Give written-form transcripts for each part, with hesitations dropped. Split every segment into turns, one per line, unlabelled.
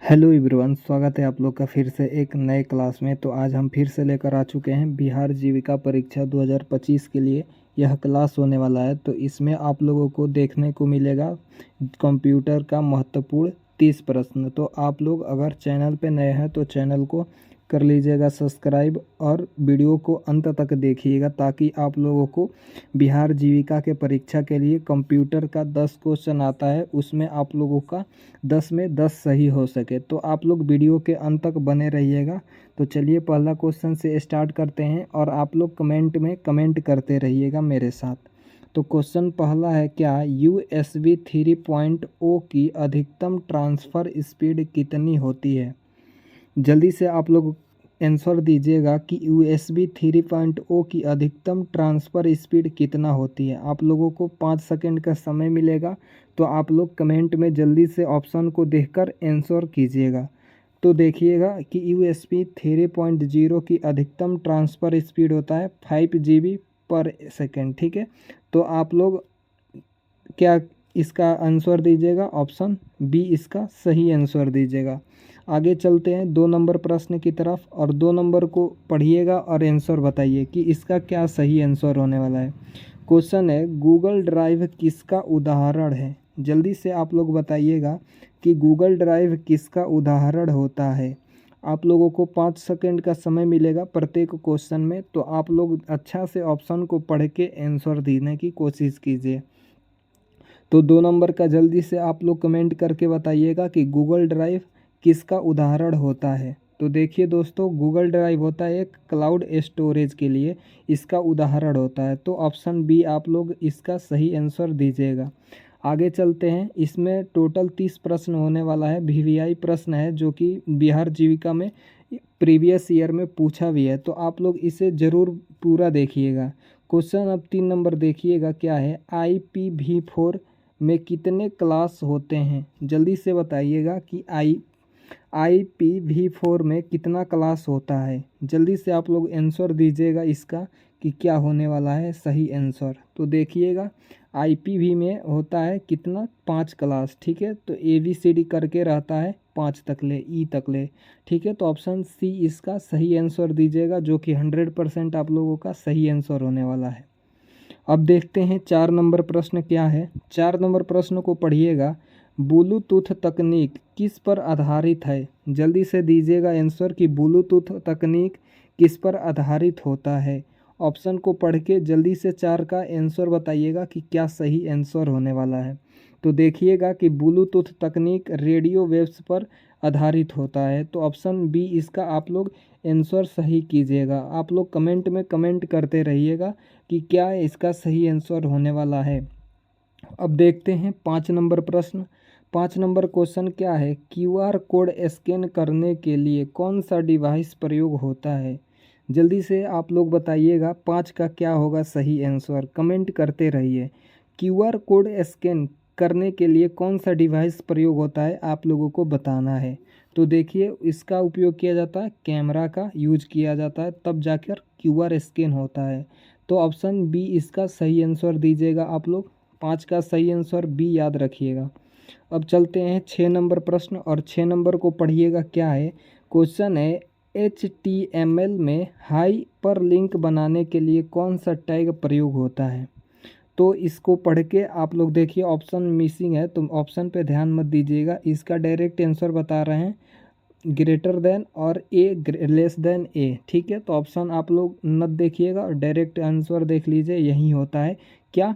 Hello everyone, स्वागत है आप लोग का फिर से एक नए क्लास में। तो आज हम फिर से लेकर आ चुके हैं बिहार जीविका परीक्षा 2025 के लिए यह क्लास होने वाला है। तो इसमें आप लोगों को देखने को मिलेगा कंप्यूटर का महत्वपूर्ण 30 प्रश्न। तो आप लोग अगर चैनल पे नए हैं तो चैनल को कर लीजिएगा सब्सक्राइब और वीडियो को अंत तक देखिएगा, ताकि आप लोगों को बिहार जीविका के परीक्षा के लिए कंप्यूटर का 10 क्वेश्चन आता है, उसमें आप लोगों का 10 में 10 सही हो सके। तो आप लोग वीडियो के अंत तक बने रहिएगा। तो चलिए पहला क्वेश्चन से स्टार्ट करते हैं और आप लोग कमेंट में कमेंट करते रहिएगा मेरे साथ। तो क्वेश्चन पहला है, क्या USB 3.0 की अधिकतम ट्रांसफ़र स्पीड कितनी होती है? जल्दी से आप लोग आंसर दीजिएगा कि USB 3.0 की अधिकतम ट्रांसफ़र स्पीड कितना होती है। आप लोगों को 5 सेकंड का समय मिलेगा, तो आप लोग कमेंट में जल्दी से ऑप्शन को देखकर आंसर कीजिएगा। तो देखिएगा कि USB 3.0 की अधिकतम ट्रांसफ़र स्पीड होता है 5 GB पर सेकेंड। ठीक है, तो आप लोग क्या इसका आंसर दीजिएगा? ऑप्शन बी इसका सही आंसर दीजिएगा। आगे चलते हैं 2 नंबर प्रश्न की तरफ, और 2 नंबर को पढ़िएगा और आंसर बताइए कि इसका क्या सही आंसर होने वाला है। क्वेश्चन है, गूगल ड्राइव किसका उदाहरण है? जल्दी से आप लोग बताइएगा कि गूगल ड्राइव किसका उदाहरण होता है। आप लोगों को 5 सेकंड का समय मिलेगा प्रत्येक क्वेश्चन में, तो आप लोग अच्छा से ऑप्शन को पढ़ के आंसर देने की कोशिश कीजिए। तो 2 नंबर का जल्दी से आप लोग कमेंट करके बताइएगा कि गूगल ड्राइव किसका उदाहरण होता है। तो देखिए दोस्तों, गूगल ड्राइव होता है एक क्लाउड स्टोरेज के लिए इसका उदाहरण होता है। तो ऑप्शन बी आप लोग इसका सही आंसर दीजिएगा। आगे चलते हैं, इसमें टोटल 30 प्रश्न होने वाला है। VVI प्रश्न है जो कि बिहार जीविका में प्रीवियस ईयर में पूछा भी है, तो आप लोग इसे ज़रूर पूरा देखिएगा। क्वेश्चन अब 3 नंबर देखिएगा, क्या है? IPv4 में कितने क्लास होते हैं? जल्दी से बताइएगा कि IPv4 में कितना क्लास होता है। जल्दी से आप लोग आंसर दीजिएगा इसका कि क्या होने वाला है सही आंसर। तो देखिएगा IPv में होता है कितना? 5 क्लास। ठीक है, तो ABCD करके रहता है 5 तक ले, ई तक ले। ठीक है, तो ऑप्शन सी इसका सही आंसर दीजिएगा, जो कि 100% आप लोगों का सही आंसर होने वाला है। अब देखते हैं 4 नंबर प्रश्न क्या है। 4 नंबर प्रश्न को पढ़िएगा, ब्लूटूथ तकनीक किस पर आधारित है? जल्दी से दीजिएगा आंसर कि ब्लूटूथ तकनीक किस पर आधारित होता है। ऑप्शन को पढ़ के जल्दी से 4 का आंसर बताइएगा कि क्या सही आंसर होने वाला है। तो देखिएगा कि ब्लूटूथ तकनीक रेडियो वेव्स पर आधारित होता है। तो ऑप्शन बी इसका आप लोग आंसर सही कीजिएगा। आप लोग कमेंट में कमेंट करते रहिएगा कि क्या इसका सही आंसर होने वाला है। अब देखते हैं 5 नंबर प्रश्न। 5 नंबर क्वेश्चन क्या है? QR कोड स्कैन करने के लिए कौन सा डिवाइस प्रयोग होता है? जल्दी से आप लोग बताइएगा 5 का क्या होगा सही आंसर। कमेंट करते रहिए। QR कोड स्कैन करने के लिए कौन सा डिवाइस प्रयोग होता है, आप लोगों को बताना है। तो देखिए, इसका उपयोग किया जाता है, कैमरा का यूज किया जाता है, तब जाकर QR स्कैन होता है। तो ऑप्शन बी इसका सही आंसर दीजिएगा आप लोग। 5 का सही आंसर बी याद रखिएगा। अब चलते हैं 6 नंबर प्रश्न, और 6 नंबर को पढ़िएगा क्या है। क्वेश्चन है, HTML में हाइपरलिंक बनाने के लिए कौन सा टैग प्रयोग होता है? तो इसको पढ़ के आप लोग देखिए, ऑप्शन मिसिंग है तो ऑप्शन पे ध्यान मत दीजिएगा। इसका डायरेक्ट आंसर बता रहे हैं, ग्रेटर देन और लेस देन ए। ठीक है, तो ऑप्शन आप लोग मत देखिएगा और डायरेक्ट आंसर देख लीजिए। यही होता है क्या?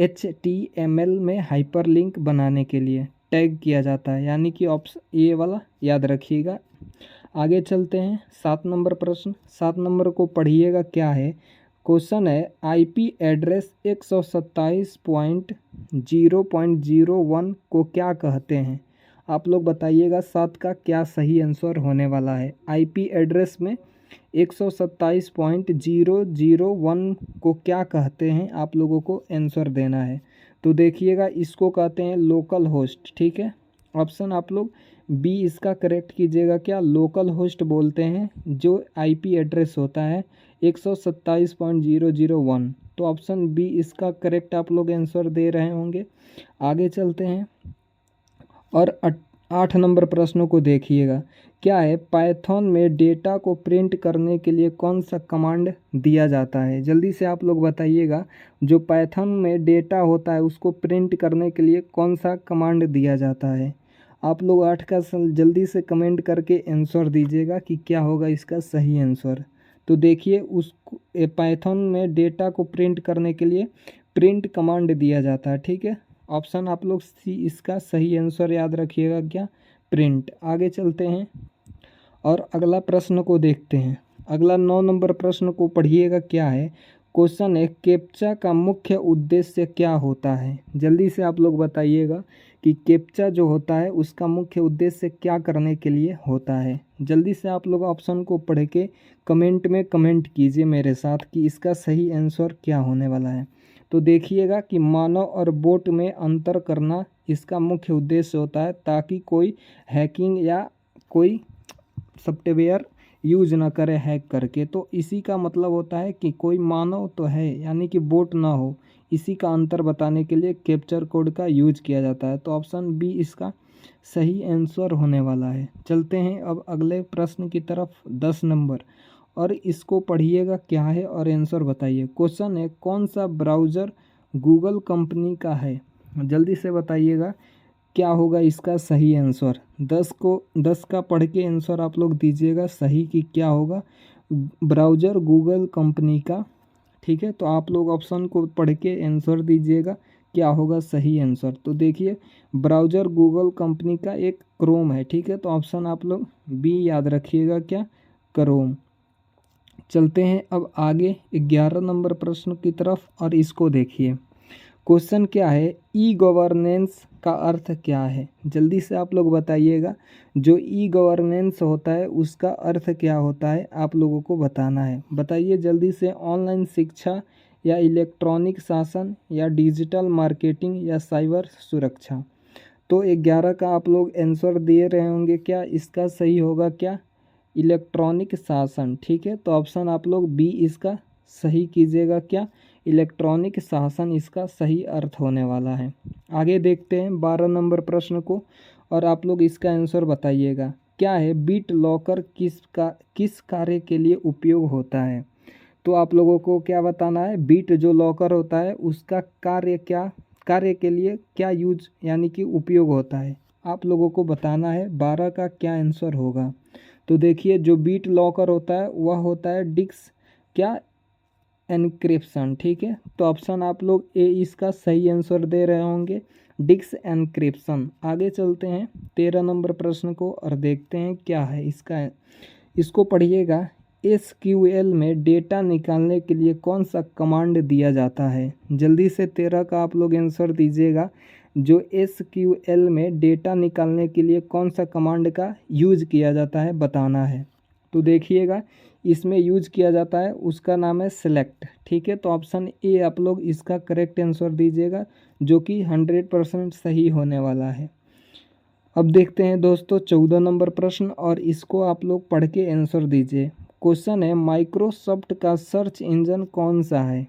HTML में हाइपरलिंक बनाने के लिए टैग किया जाता है, यानी कि ऑप्शन ए वाला याद रखिएगा। आगे चलते हैं 7 नंबर प्रश्न। 7 नंबर को पढ़िएगा क्या है। क्वेश्चन है, IP एड्रेस 127.0.01 को क्या कहते हैं? आप लोग बताइएगा 7 का क्या सही आंसर होने वाला है। IP एड्रेस में 127.0.01 को क्या कहते हैं, आप लोगों को आंसर देना है। तो देखिएगा, इसको कहते हैं लोकल होस्ट। ठीक है, ऑप्शन आप लोग बी इसका करेक्ट कीजिएगा। क्या लोकल होस्ट बोलते हैं जो IP एड्रेस होता है 127.0.0.1। तो ऑप्शन बी इसका करेक्ट आप लोग आंसर दे रहे होंगे। आगे चलते हैं, और 8 नंबर प्रश्न को देखिएगा, क्या है पाइथन में डेटा को प्रिंट करने के लिए कौन सा कमांड दिया जाता है? जल्दी से आप लोग बताइएगा, जो पाइथन में डेटा होता है उसको प्रिंट करने के लिए कौन सा कमांड दिया जाता है? आप लोग 8 का जल्दी से कमेंट करके आंसर दीजिएगा कि क्या होगा इसका सही आंसर। तो देखिए, उसको पाइथन में डेटा को प्रिंट करने के लिए प्रिंट कमांड दिया जाता है, ठीक है। ऑप्शन आप लोग सी इसका सही आंसर याद रखिएगा, क्या? प्रिंट। आगे चलते हैं और अगला प्रश्न को देखते हैं। अगला 9 नंबर प्रश्न को पढ़िएगा, क्या है? क्वेश्चन है, कैप्चा का मुख्य उद्देश्य क्या होता है? जल्दी से आप लोग बताइएगा कि कैप्चा जो होता है उसका मुख्य उद्देश्य क्या करने के लिए होता है। जल्दी से आप लोग ऑप्शन को पढ़ के कमेंट में कमेंट कीजिए मेरे साथ कि इसका सही आंसर क्या होने वाला है। तो देखिएगा कि मानव और बोट में अंतर करना इसका मुख्य उद्देश्य होता है, ताकि कोई हैकिंग या कोई सॉफ्टवेयर यूज ना करे हैक करके। तो इसी का मतलब होता है कि कोई मानव तो है यानी कि बोट ना हो, इसी का अंतर बताने के लिए कैप्चर कोड का यूज किया जाता है। तो ऑप्शन बी इसका सही आंसर होने वाला है। चलते हैं अब अगले प्रश्न की तरफ, 10 नंबर, और इसको पढ़िएगा क्या है और आंसर बताइए। क्वेश्चन है, कौन सा ब्राउज़र गूगल कंपनी का है? जल्दी से बताइएगा क्या होगा इसका सही आंसर। 10 का पढ़ के आंसर आप लोग दीजिएगा सही कि क्या होगा ब्राउज़र गूगल कंपनी का, ठीक है। तो आप लोग ऑप्शन को पढ़ के आंसर दीजिएगा क्या होगा सही आंसर। तो देखिए, ब्राउज़र गूगल कंपनी का एक क्रोम है, ठीक है। तो ऑप्शन आप लोग बी याद रखिएगा, क्या? क्रोम। चलते हैं अब आगे 11 नंबर प्रश्न की तरफ, और इसको देखिए। क्वेश्चन क्या है, ई गवर्नेंस का अर्थ क्या है? जल्दी से आप लोग बताइएगा, जो ई गवर्नेंस होता है उसका अर्थ क्या होता है आप लोगों को बताना है। बताइए जल्दी से। ऑनलाइन शिक्षा या इलेक्ट्रॉनिक शासन या डिजिटल मार्केटिंग या साइबर सुरक्षा। तो 11 का आप लोग आंसर दे रहे होंगे, क्या इसका सही होगा? क्या? इलेक्ट्रॉनिक शासन, ठीक है। तो ऑप्शन आप लोग बी इसका सही कीजिएगा, क्या? इलेक्ट्रॉनिक शासन इसका सही अर्थ होने वाला है। आगे देखते हैं 12 नंबर प्रश्न को, और आप लोग इसका आंसर बताइएगा। क्या है बीट लॉकर किस कार्य के लिए उपयोग होता है? तो आप लोगों को क्या बताना है, बीट जो लॉकर होता है उसका कार्य के लिए क्या यूज यानी कि उपयोग होता है, आप लोगों को बताना है। 12 का क्या आंसर होगा? तो देखिए, जो बीट लॉकर होता है वह होता है डिस्क क्या एनक्रिप्शन, ठीक है। तो ऑप्शन आप लोग ए इसका सही आंसर दे रहे होंगे, डिस्क एनक्रिप्शन। आगे चलते हैं 13 नंबर प्रश्न को और देखते हैं क्या है इसका। इसको पढ़िएगा, एसक्यूएल में डेटा निकालने के लिए कौन सा कमांड दिया जाता है? जल्दी से 13 का आप लोग आंसर दीजिएगा। जो एसक्यूएल में डेटा निकालने के लिए कौन सा कमांड का यूज किया जाता है बताना है। तो देखिएगा, इसमें यूज किया जाता है उसका नाम है सेलेक्ट, ठीक है। तो ऑप्शन ए आप लोग इसका करेक्ट आंसर दीजिएगा, जो कि 100% सही होने वाला है। अब देखते हैं दोस्तों 14 नंबर प्रश्न, और इसको आप लोग पढ़ के आंसर दीजिए। क्वेश्चन है, माइक्रोसॉफ्ट का सर्च इंजन कौन सा है?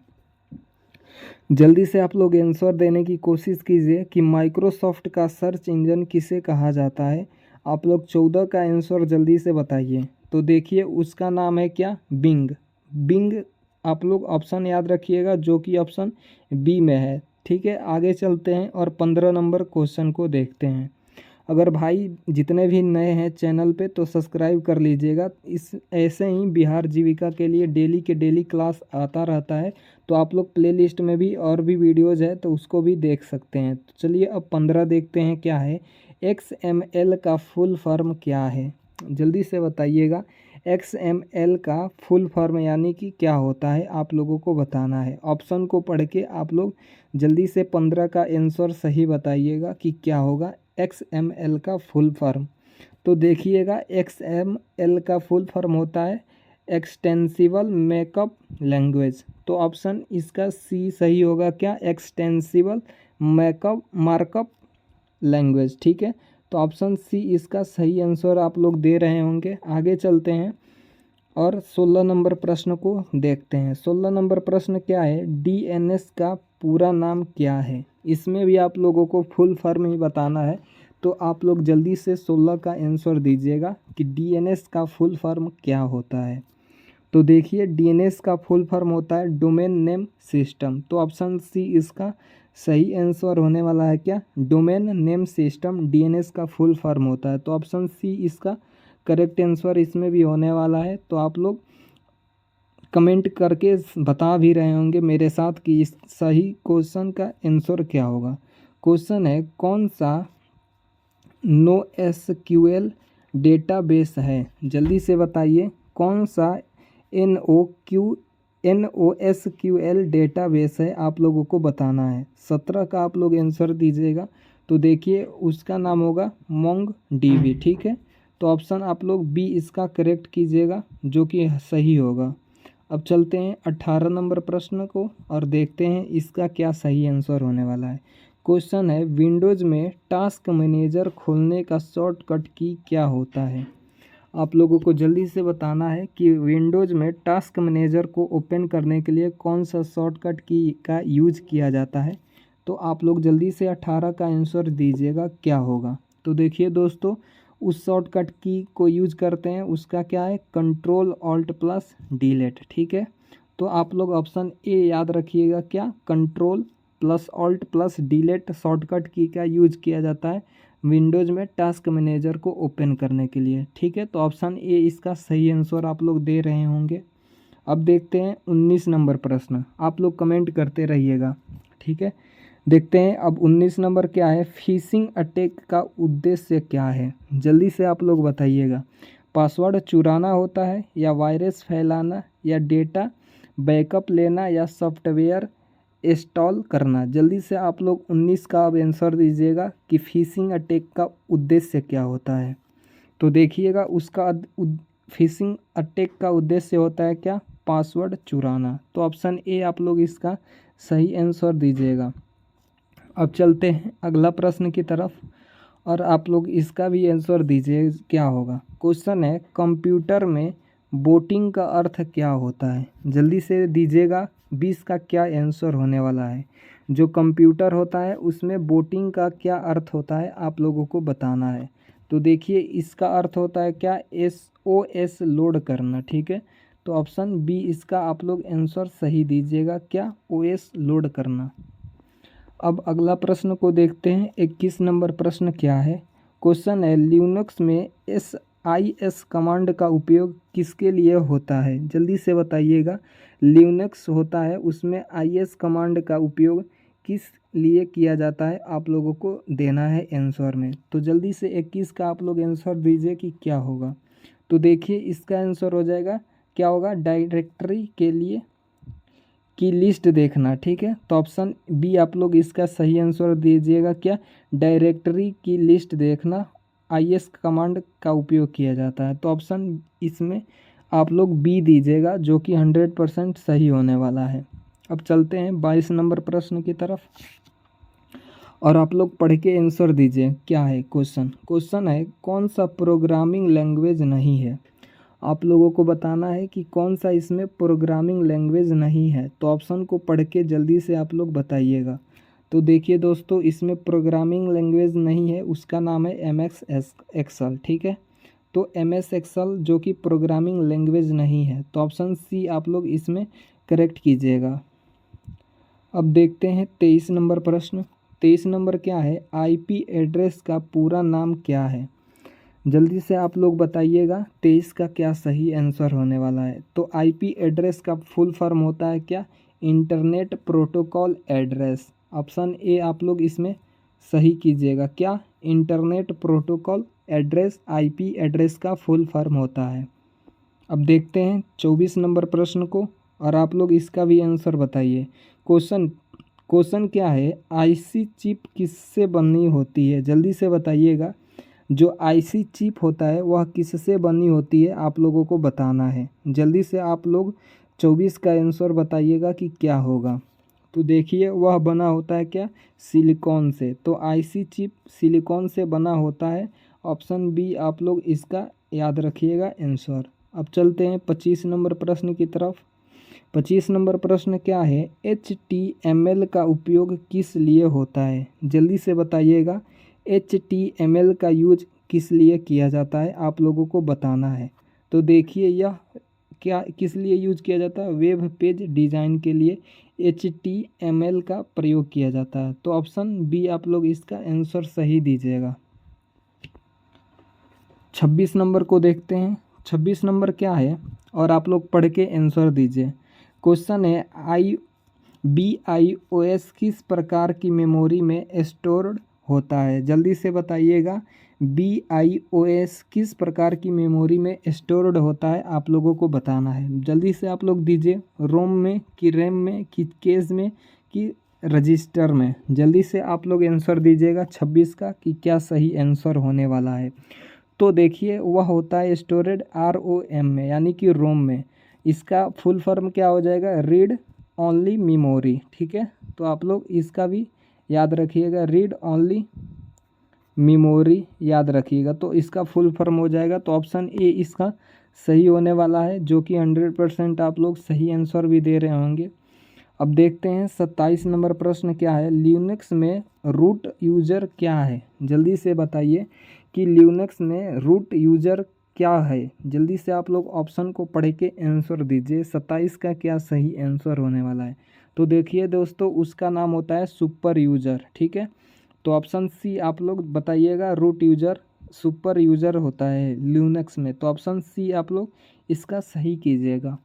जल्दी से आप लोग आंसर देने की कोशिश कीजिए कि माइक्रोसॉफ्ट का सर्च इंजन किसे कहा जाता है। आप लोग 14 का आंसर जल्दी से बताइए। तो देखिए, उसका नाम है क्या? बिंग। बिंग आप लोग ऑप्शन याद रखिएगा, जो कि ऑप्शन बी में है, ठीक है। आगे चलते हैं और 15 नंबर क्वेश्चन को देखते हैं। अगर भाई जितने भी नए हैं चैनल पे तो सब्सक्राइब कर लीजिएगा। इस ऐसे ही बिहार जीविका के लिए डेली के डेली क्लास आता रहता है, तो आप लोग प्लेलिस्ट में भी और भी वीडियोज़ है तो उसको भी देख सकते हैं। तो चलिए अब 15 देखते हैं क्या है। XML का फुल फॉर्म क्या है? जल्दी से बताइएगा, XML का फुल फॉर्म यानी कि क्या होता है आप लोगों को बताना है। ऑप्शन को पढ़ के आप लोग जल्दी से 15 का आंसर सही बताइएगा कि क्या होगा XML का फुल फॉर्म। तो देखिएगा, XML का फुल फॉर्म होता है एक्सटेंसिबल मेकअप लैंग्वेज। तो ऑप्शन इसका सी सही होगा, क्या? एक्सटेंसिबल मेकअप मार्कअप लैंग्वेज, ठीक है। तो ऑप्शन सी इसका सही आंसर आप लोग दे रहे होंगे। आगे चलते हैं और 16 नंबर प्रश्न को देखते हैं। 16 नंबर प्रश्न क्या है, DNS का पूरा नाम क्या है? इसमें भी आप लोगों को फुल फॉर्म ही बताना है। तो आप लोग जल्दी से 16 का आंसर दीजिएगा कि डीएनएस का फुल फॉर्म क्या होता है। तो देखिए डीएनएस का फुल फॉर्म होता है डोमेन नेम सिस्टम। तो ऑप्शन सी इसका सही आंसर होने वाला है क्या, डोमेन नेम सिस्टम डीएनएस का फुल फॉर्म होता है। तो ऑप्शन सी इसका करेक्ट आंसर इसमें भी होने वाला है। तो आप लोग कमेंट करके बता भी रहे होंगे मेरे साथ कि इस सही क्वेश्चन का आंसर क्या होगा। क्वेश्चन है कौन सा नो एसक्यूएल डेटाबेस है, जल्दी से बताइए कौन सा NoSQL डेटाबेस है, आप लोगों को बताना है। 17 का आप लोग आंसर दीजिएगा। तो देखिए उसका नाम होगा MongoDB, ठीक है। तो ऑप्शन आप लोग बी इसका करेक्ट कीजिएगा जो कि सही होगा। अब चलते हैं 18 नंबर प्रश्न को और देखते हैं इसका क्या सही आंसर होने वाला है। क्वेश्चन है विंडोज़ में टास्क मैनेजर खोलने का शॉर्टकट की क्या होता है। आप लोगों को जल्दी से बताना है कि विंडोज़ में टास्क मैनेजर को ओपन करने के लिए कौन सा शॉर्टकट की का यूज किया जाता है। तो आप लोग जल्दी से 18 का आंसर दीजिएगा क्या होगा। तो देखिए दोस्तों उस शॉर्टकट की को यूज करते हैं, उसका क्या है Ctrl+Alt+Delete, ठीक है। तो आप लोग ऑप्शन ए याद रखिएगा क्या, Ctrl+Alt+Delete शॉर्टकट की का यूज किया जाता है विंडोज़ में टास्क मैनेजर को ओपन करने के लिए, ठीक है। तो ऑप्शन ए इसका सही आंसर आप लोग दे रहे होंगे। अब देखते हैं 19 नंबर प्रश्न, आप लोग कमेंट करते रहिएगा, ठीक है। देखते हैं अब 19 नंबर क्या है, फिशिंग अटैक का उद्देश्य क्या है, जल्दी से आप लोग बताइएगा। पासवर्ड चुराना होता है या वायरस फैलाना या डेटा बैकअप लेना या सॉफ्टवेयर इंस्टॉल करना। जल्दी से आप लोग 19 का अब आंसर दीजिएगा कि फिशिंग अटैक का उद्देश्य क्या होता है। तो देखिएगा उसका फिशिंग अटैक का उद्देश्य होता है क्या, पासवर्ड चुराना। तो ऑप्शन ए आप लोग इसका सही आंसर दीजिएगा। अब चलते हैं अगला प्रश्न की तरफ और आप लोग इसका भी आंसर दीजिए क्या होगा। क्वेश्चन है कंप्यूटर में बोटिंग का अर्थ क्या होता है, जल्दी से दीजिएगा 20 का क्या आंसर होने वाला है। जो कंप्यूटर होता है उसमें बोटिंग का क्या अर्थ होता है आप लोगों को बताना है। तो देखिए इसका अर्थ होता है क्या, SOS लोड करना, ठीक है। तो ऑप्शन बी इसका आप लोग आंसर सही दीजिएगा क्या, OS लोड करना। अब अगला प्रश्न को देखते हैं 21 नंबर प्रश्न क्या है। क्वेश्चन है लिनक्स में SIS कमांड का उपयोग किसके लिए होता है, जल्दी से बताइएगा। लिनक्स होता है उसमें IS कमांड का उपयोग किस लिए किया जाता है, आप लोगों को देना है आंसर में। तो जल्दी से 21 का आप लोग आंसर दीजिए कि क्या होगा। तो देखिए इसका आंसर हो जाएगा क्या होगा, डायरेक्टरी के लिए की लिस्ट देखना, ठीक है। तो ऑप्शन बी आप लोग इसका सही आंसर दीजिएगा क्या, डायरेक्टरी की लिस्ट देखना IS कमांड का उपयोग किया जाता है। तो ऑप्शन इसमें आप लोग बी दीजिएगा जो कि 100% सही होने वाला है। अब चलते हैं 22 नंबर प्रश्न की तरफ और आप लोग पढ़ के आंसर दीजिए क्या है क्वेश्चन। क्वेश्चन है कौन सा प्रोग्रामिंग लैंग्वेज नहीं है, आप लोगों को बताना है कि कौन सा इसमें प्रोग्रामिंग लैंग्वेज नहीं है। तो ऑप्शन को पढ़ के जल्दी से आप लोग बताइएगा। तो देखिए दोस्तों इसमें प्रोग्रामिंग लैंग्वेज नहीं है, उसका नाम है MS एक्सेल, ठीक है। तो MS एक्सेल जो कि प्रोग्रामिंग लैंग्वेज नहीं है। तो ऑप्शन सी आप लोग इसमें करेक्ट कीजिएगा। अब देखते हैं 23 नंबर प्रश्न। 23 नंबर क्या है, IP एड्रेस का पूरा नाम क्या है, जल्दी से आप लोग बताइएगा 23 का क्या सही आंसर होने वाला है। तो IP एड्रेस का फुल फॉर्म होता है क्या, internet protocol address. Option A आप लोग इसमें सही कीजिएगा क्या, internet protocol address IP address का फुल फॉर्म होता है। अब देखते हैं 24 नंबर प्रश्न को और आप लोग इसका भी आंसर बताइए। क्वेश्चन क्या है, IC चिप किससे बनी होती है, जल्दी से बताइएगा। जो IC चिप होता है वह किससे बनी होती है आप लोगों को बताना है। जल्दी से आप लोग 24 का आंसर बताइएगा कि क्या होगा। तो देखिए वह बना होता है क्या, सिलिकॉन से। तो IC चिप सिलिकॉन से बना होता है। ऑप्शन बी आप लोग इसका याद रखिएगा आंसर। अब चलते हैं 25 नंबर प्रश्न की तरफ। 25 नंबर प्रश्न क्या है, HTML का उपयोग किस लिए होता है, जल्दी से बताइएगा। HTML का यूज किस लिए किया जाता है, आप लोगों को बताना है। तो देखिए यह क्या किस लिए यूज किया जाता है, वेब पेज डिज़ाइन के लिए HTML का प्रयोग किया जाता है। तो ऑप्शन बी आप लोग इसका आंसर सही दीजिएगा। 26 नंबर को देखते हैं। 26 नंबर क्या है और आप लोग पढ़ के आंसर दीजिए। क्वेश्चन है BIOS किस प्रकार की मेमोरी में स्टोर्ड होता है, जल्दी से बताइएगा। BIOS किस प्रकार की मेमोरी में स्टोर्ड होता है, आप लोगों को बताना है। जल्दी से आप लोग दीजिए, रोम में कि रैम में कि केस में कि रजिस्टर में। जल्दी से आप लोग आंसर दीजिएगा 26 का कि क्या सही आंसर होने वाला है। तो देखिए वह होता है स्टोरेज ROM में यानी कि रोम में। इसका फुल फॉर्म क्या हो जाएगा, रीड ओनली मेमोरी। ठीक है, तो आप लोग इसका भी याद रखिएगा, रीड ओनली मेमोरी याद रखिएगा। तो इसका फुल फॉर्म हो जाएगा। तो ऑप्शन ए इसका सही होने वाला है, जो कि 100% आप लोग सही आंसर भी दे रहे होंगे। अब देखते हैं 27 नंबर प्रश्न क्या है, लिनक्स में रूट यूजर क्या है, जल्दी से बताइए कि लिनक्स में रूट यूजर क्या है। जल्दी से आप लोग ऑप्शन को पढ़ के आंसर दीजिए, 27 का क्या सही आंसर होने वाला है। तो देखिए दोस्तों, उसका नाम होता है सुपर यूजर। ठीक है, तो ऑप्शन सी आप लोग बताइएगा, रूट यूजर सुपर यूजर होता है लिनक्स में। तो ऑप्शन सी आप लोग इसका सही कीजिएगा।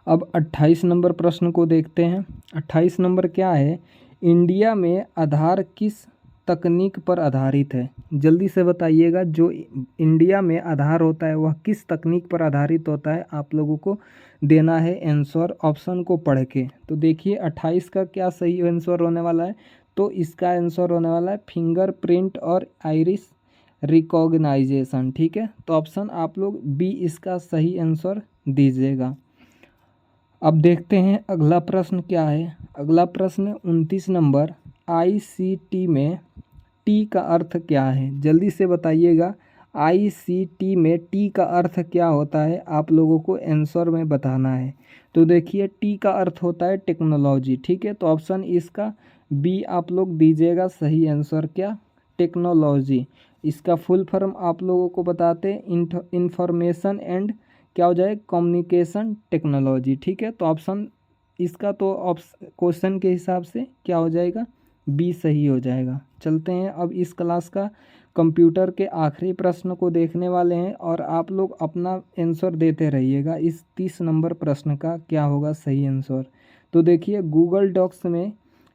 अब 28 नंबर प्रश्न को देखते हैं। 28 नंबर क्या है, इंडिया में आधार किस तकनीक पर आधारित है, जल्दी से बताइएगा। जो इंडिया में आधार होता है वह किस तकनीक पर आधारित होता है, आप लोगों को देना है आंसर ऑप्शन को पढ़ के। तो देखिए 28 का क्या सही आंसर होने वाला है। तो इसका आंसर होने वाला है फिंगरप्रिंट और आइरिस रिकॉग्नाइजेशन। ठीक है, तो ऑप्शन आप लोग बी इसका सही आंसर दीजिएगा। अब देखते हैं अगला प्रश्न क्या है। अगला प्रश्न 29 नंबर, ICT में टी का अर्थ क्या है, जल्दी से बताइएगा। ICT में टी का अर्थ क्या होता है, आप लोगों को आंसर में बताना है। तो देखिए टी का अर्थ होता है टेक्नोलॉजी। ठीक है, तो ऑप्शन इसका बी आप लोग दीजिएगा सही आंसर, क्या, टेक्नोलॉजी। इसका फुल फॉर्म आप लोगों को बताते हैं, इंफॉर्मेशन एंड क्या हो जाए, कम्युनिकेशन टेक्नोलॉजी। ठीक है, तो ऑप्शन इसका तो क्वेश्चन के हिसाब से क्या हो जाएगा, बी सही हो जाएगा। चलते हैं अब इस क्लास का कंप्यूटर के आखिरी प्रश्न को देखने वाले हैं और आप लोग अपना आंसर देते रहिएगा। इस 30 नंबर प्रश्न का क्या होगा सही आंसर। तो देखिए गूगल डॉक्स में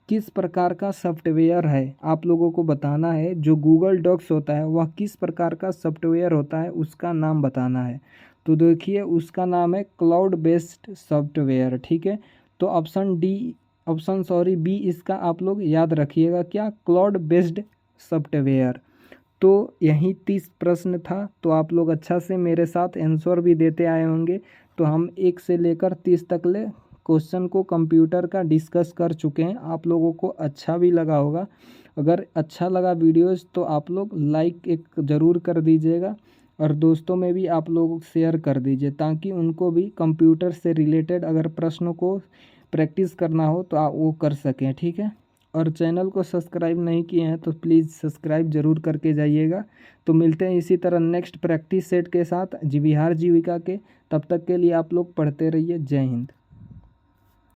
किस प्रकार का सॉफ्टवेयर है, आप लोगों को बताना है। जो गूगल डॉक्स होता है वह किस प्रकार का सॉफ्टवेयर होता है, उसका नाम बताना है। तो देखिए उसका नाम है क्लाउड बेस्ड सॉफ्टवेयर। ठीक है, तो ऑप्शन बी इसका आप लोग याद रखिएगा, क्या, क्लाउड बेस्ड सॉफ्टवेयर। तो यही 30 प्रश्न था। तो आप लोग अच्छा से मेरे साथ आंसर भी देते आए होंगे। तो हम 1 से लेकर 30 तक ले क्वेश्चन को कंप्यूटर का डिस्कस कर चुके हैं। आप लोगों को अच्छा भी लगा होगा। अगर अच्छा लगा वीडियोज़ तो आप लोग लाइक एक ज़रूर कर दीजिएगा और दोस्तों में भी आप लोग शेयर कर दीजिए, ताकि उनको भी कंप्यूटर से रिलेटेड अगर प्रश्नों को प्रैक्टिस करना हो तो आप वो कर सकें। ठीक है, और चैनल को सब्सक्राइब नहीं किए हैं तो प्लीज़ सब्सक्राइब ज़रूर करके जाइएगा। तो मिलते हैं इसी तरह नेक्स्ट प्रैक्टिस सेट के साथ बिहार जीविका के। तब तक के लिए आप लोग पढ़ते रहिए। जय हिंद।